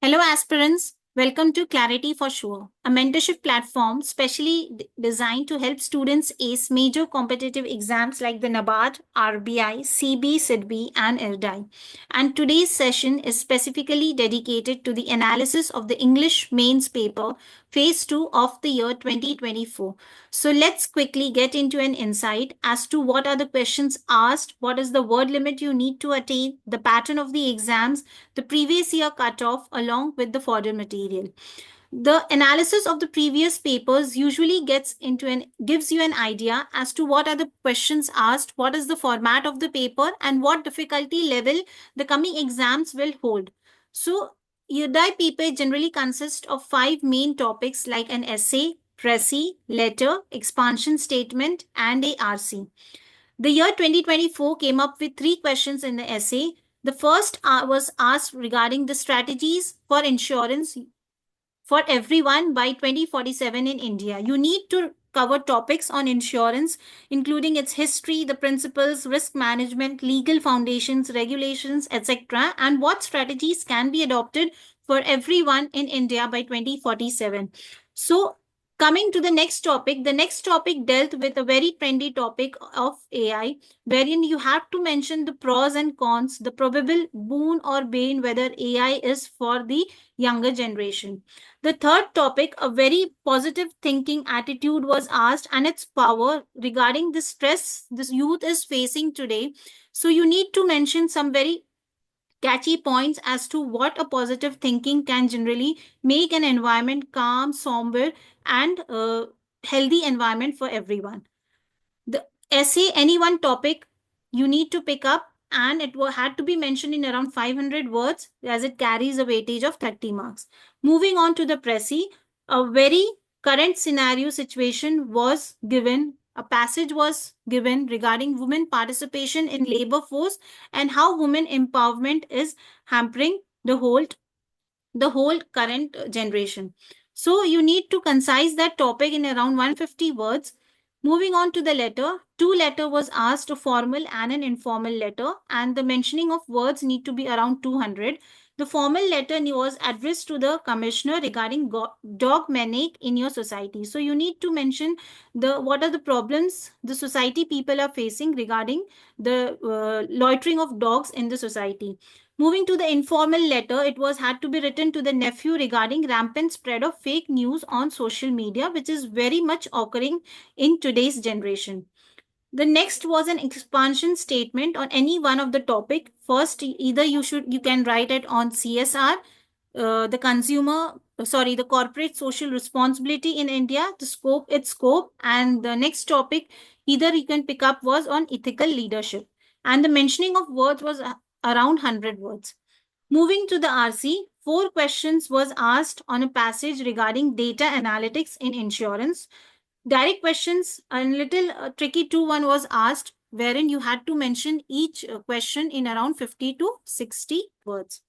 Hello, aspirants. Welcome to Clarity for Sure, a mentorship platform specially designed to help students ace major competitive exams like the NABARD, RBI, CB, SIDBI, and IRDAI. And today's session is specifically dedicated to the analysis of the English mains paper, phase 2 of the year 2024. So let's quickly get into an insight as to what are the questions asked, what is the word limit you need to attain, the pattern of the exams, the previous year cutoff along with the fodder material. The analysis of the previous papers usually gives you an idea as to what are the questions asked, what is the format of the paper, and what difficulty level the coming exams will hold. So UDI paper generally consists of five main topics like an essay, précis, letter, expansion statement, and a RC. The year 2024 came up with three questions in the essay. The first was asked regarding the strategies for insurance for everyone by 2047 in India. You need to cover topics on insurance, including its history, the principles, risk management, legal foundations, regulations, etc., and what strategies can be adopted for everyone in India by 2047. So, coming to the next topic dealt with a very trendy topic of AI, wherein you have to mention the pros and cons, the probable boon or bane, whether AI is for the younger generation. The third topic, a very positive thinking attitude was asked and its power regarding the stress this youth is facing today. So you need to mention some very catchy points as to what a positive thinking can generally make an environment calm, somber, and healthy environment for everyone. The essay, any one topic you need to pick up, and had to be mentioned in around 500 words as it carries a weightage of 30 marks. Moving on to the Pressy, a very current scenario situation was given. A passage was given regarding women participation in labor force and how women empowerment is hampering the whole current generation. So you need to concise that topic in around 150 words. Moving on to the letter, two letter was asked, a formal and an informal letter, and the mentioning of words need to be around 200. The formal letter was addressed to the commissioner regarding dog manic in your society. So you need to mention the what are the problems the society people are facing regarding the loitering of dogs in the society. Moving to the informal letter, it was had to be written to the nephew regarding rampant spread of fake news on social media, which is very much occurring in today's generation. The next was an expansion statement on any one of the topic. First, either you can write it on CSR, the the corporate social responsibility in India, its scope, and the next topic either you can pick up was on ethical leadership, and the mentioning of words was around 100 words. Moving to the RC, four questions was asked on a passage regarding data analytics in insurance. Direct questions, a little tricky too one was asked, wherein you had to mention each question in around 50 to 60 words.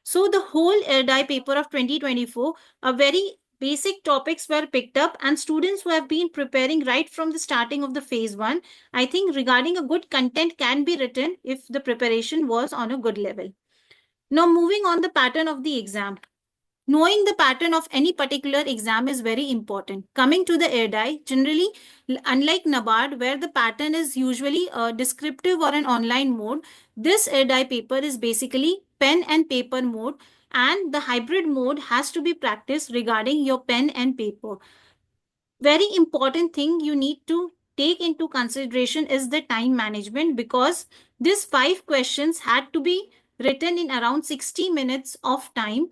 So the whole ERDI paper of 2024, a very basic topics were picked up, and students who have been preparing right from the starting of the phase 1, I think regarding a good content can be written if the preparation was on a good level. Now moving on the pattern of the exam. Knowing the pattern of any particular exam is very important. Coming to the AirDie, generally, unlike NABARD, where the pattern is usually a descriptive or an online mode, this AirDie paper is basically pen and paper mode, and the hybrid mode has to be practiced regarding your pen and paper. Very important thing you need to take into consideration is the time management, because these five questions had to be written in around 60 minutes of time,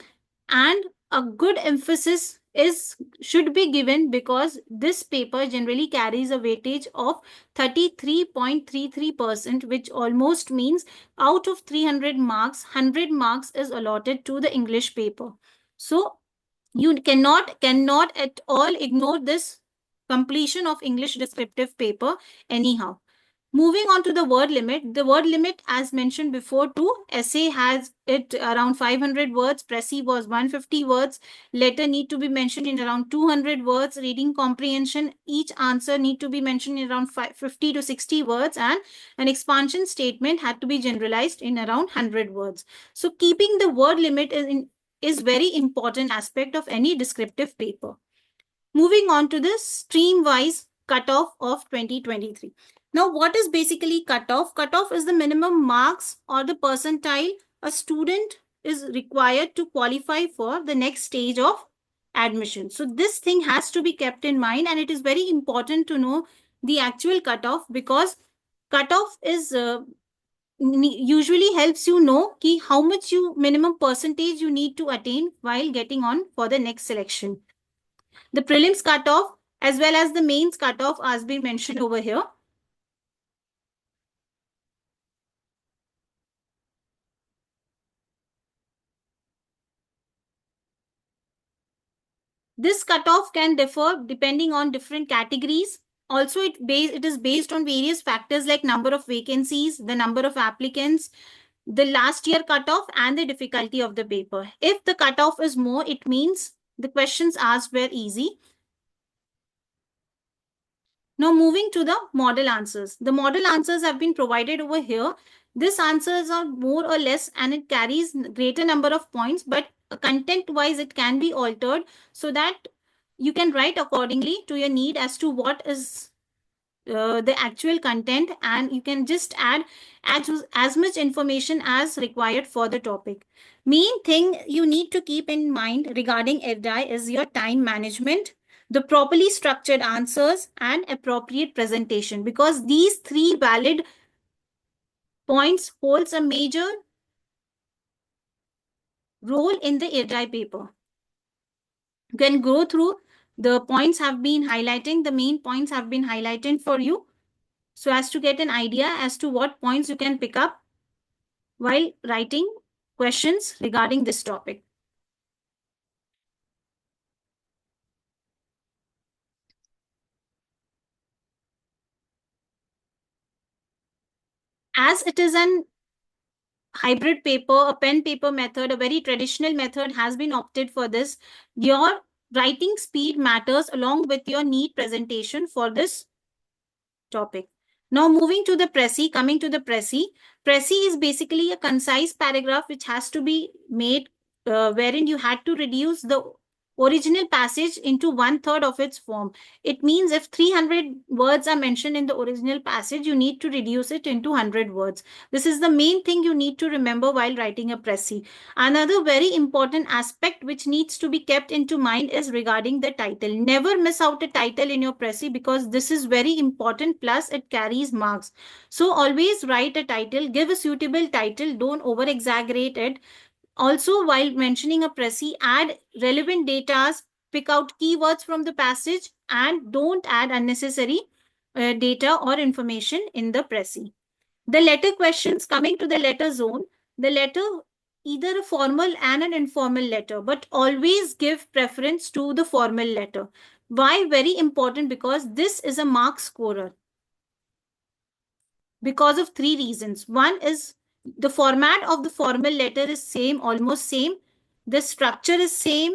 and a good emphasis is should be given because this paper generally carries a weightage of 33.33%, which almost means out of 300 marks 100 marks is allotted to the English paper. So you cannot at all ignore this completion of English descriptive paper anyhow. Moving on to the word limit. The word limit, as mentioned before, too, essay has it around 500 words, Pressy was 150 words, letter need to be mentioned in around 200 words, reading comprehension, each answer need to be mentioned in around 50 to 60 words, and an expansion statement had to be generalized in around 100 words. So keeping the word limit is very important aspect of any descriptive paper. Moving on to the stream-wise cutoff of 2023. Now, what is basically cutoff? Cutoff is the minimum marks or the percentile a student is required to qualify for the next stage of admission. So this thing has to be kept in mind, and it is very important to know the actual cutoff, because cutoff is usually helps you know ki how much you minimum percentage you need to attain while getting on for the next selection. The prelims cutoff as well as the mains cutoff has been mentioned over here. This cutoff can differ depending on different categories. Also, it is based on various factors like number of vacancies, the number of applicants, the last year cutoff, and the difficulty of the paper. If the cutoff is more, it means the questions asked were easy. Now moving to the model answers. The model answers have been provided over here. These answers are more or less and it carries greater number of points, but content wise it can be altered so that you can write accordingly to your need as to what is the actual content, and you can just add as much information as required for the topic. Main thing you need to keep in mind regarding ERDI is your time management, the properly structured answers, and appropriate presentation, because these three valid points holds a major role in the ERDI paper. You can go through the points have been highlighting, the main points have been highlighted for you, so as to get an idea as to what points you can pick up while writing questions regarding this topic. As it is an hybrid paper, a pen paper method, a very traditional method has been opted for this. Your writing speed matters along with your neat presentation for this topic. Now moving to the Prezi, coming to the Prezi. Prezi is basically a concise paragraph which has to be made wherein you had to reduce the original passage into 1/3 of its form. It means if 300 words are mentioned in the original passage, you need to reduce it into 100 words. This is the main thing you need to remember while writing a Prezi. Another very important aspect which needs to be kept into mind is regarding the title. Never miss out a title in your Prezi, because this is very important, plus it carries marks. So always write a title, give a suitable title, don't over exaggerate it. Also, while mentioning a Prezi, add relevant data, pick out keywords from the passage, and don't add unnecessary data or information in the Prezi. The letter questions, coming to the letter zone, the letter either a formal and an informal letter, but always give preference to the formal letter. Why? Very important, because this is a mark scorer. Because of three reasons. One is the format of the formal letter is same, almost same. The structure is same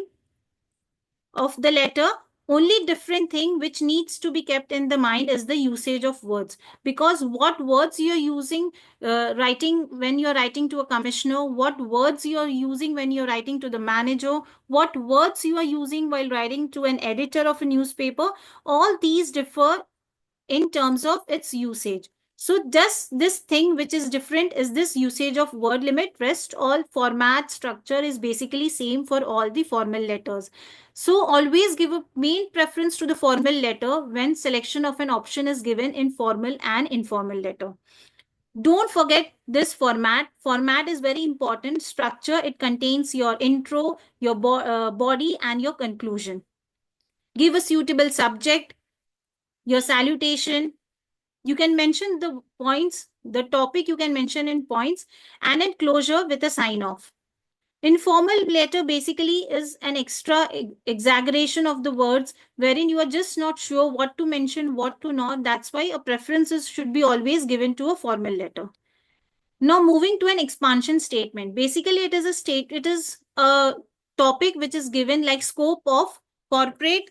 of the letter. Only different thing which needs to be kept in the mind is the usage of words, because what words you're using writing when you're writing to a commissioner, what words you're using when you're writing to the manager, what words you are using while writing to an editor of a newspaper, all these differ in terms of its usage. So just this thing which is different is this usage of word limit. Rest all format structure is basically same for all the formal letters. So always give a main preference to the formal letter when selection of an option is given in formal and informal letter. Don't forget this format. Format is very important. Structure, it contains your intro, your body, and your conclusion. Give a suitable subject, your salutation. You can mention the points, the topic you can mention in points, and in closure with a sign off. Informal letter basically is an extra exaggeration of the words wherein you are just not sure what to mention, what to not. That's why a preferences should be always given to a formal letter. Now moving to an expansion statement. Basically, it is a topic which is given like scope of corporate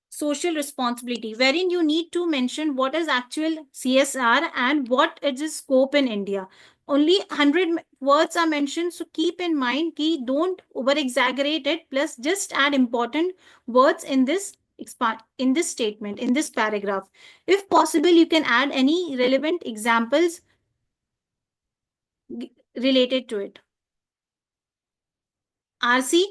social responsibility, wherein you need to mention what is actual CSR and what is its scope in India. only 100 words are mentioned. So keep in mind ki don't over exaggerate it. Plus just add important words in this in this statement, in this paragraph. If possible, you can add any relevant examples related to it. RC.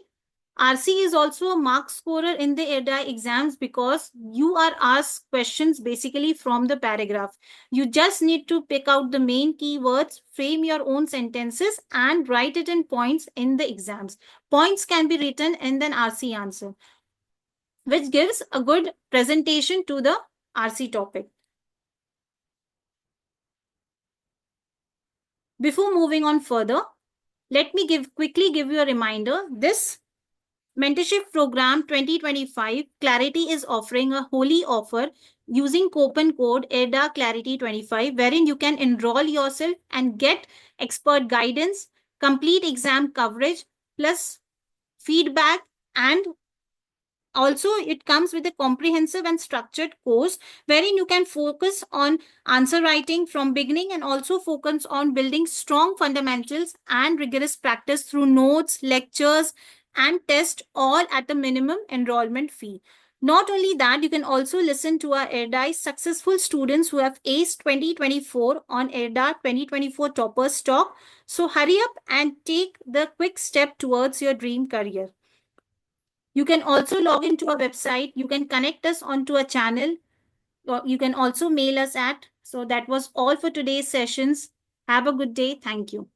RC is also a mark scorer in the ERDI exams because you are asked questions basically from the paragraph. You just need to pick out the main keywords, frame your own sentences, and write it in points in the exams. Points can be written in the RC answer, which gives a good presentation to the RC topic. Before moving on further, let me quickly give you a reminder. This Mentorship Program 2025, Clarity is offering a holy offer using coupon code ERDA Clarity 25, wherein you can enroll yourself and get expert guidance, complete exam coverage, plus feedback, and also it comes with a comprehensive and structured course wherein you can focus on answer writing from beginning and also focus on building strong fundamentals and rigorous practice through notes, lectures, and tests, all at a minimum enrollment fee. Not only that, you can also listen to our ERDI successful students who have aced 2024 on ERDA 2024 Toppers Talk. So hurry up and take the quick step towards your dream career. You can also log into our website. You can connect us onto a channel. Or you can also mail us at. So that was all for today's sessions. Have a good day. Thank you.